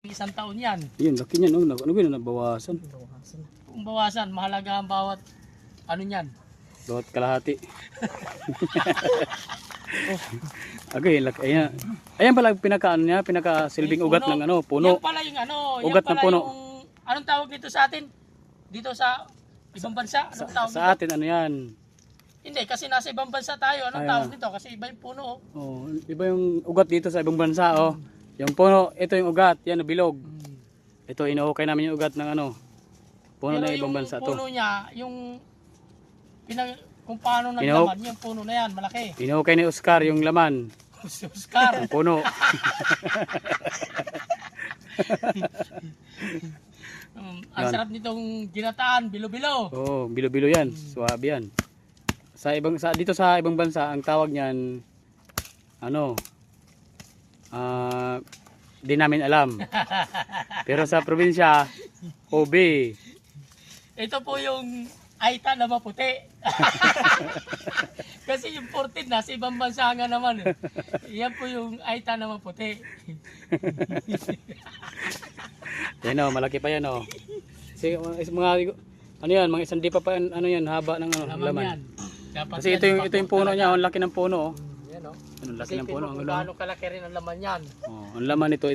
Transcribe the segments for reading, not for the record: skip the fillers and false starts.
Isang taon yan. Yun, laki niyan. Oh. Ano gano'n, nabawasan. Kung bawasan, mahalaga ang bawat ano niyan. Bawat kalahati. Okay, laki. Ayan. Ayan pala pinaka ano niya, pinaka silbing ugat ng ano, puno. Yan pala yung ano, Ugat ng puno. yung, anong tawag dito sa atin? Dito sa ibang bansa, anong tawag Sa dito? atin ano yan. Hindi, kasi nasa ibang bansa tayo, anong Ay, tawag dito? Kasi iba yung puno. Oh, iba yung ugat dito sa ibang bansa, oh. Yung puno, ito yung ugat, yan bilog. Ito inuukay namin yung ugat ng ano. Puno Pero ng ibang bansa yung to. puno niya, yung kung paano naglaman, yung puno na yan, malaki. Inuukay ni Oscar yung laman, Si Oscar. ang puno. Ang Yan. sarap nitong ginataan, bilo-bilo. Oh, bilo-bilo yan, suwabe yan. Dito sa ibang bansa, ang tawag niyan ano? Di namin alam. Pero sa probinsya, OB. Ito po yung aita na maputi. Kasi yung 14 nasa ibang bansa nga naman. Yan po yung aita na maputi. Yan oh, malaki pa yan oh. Kasi mga ano yan, mga isang di pa ano yan, haba ng ano, Laman laman. yan. Dapat Kasi yan, ito yung puno niya, ang laki ng puno oh. Yan o. Ang laki ng puno, ang Kung ulo. gaano kalaki rin ang laman yan. Oh, ang laman nito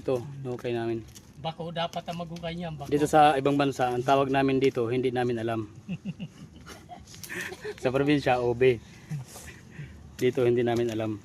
okay namin. Bako dapat ang magukay niyan. Bako. Dito sa ibang bansa, ang tawag namin dito, hindi namin alam. Sa probinsya, OB. Dito hindi namin alam.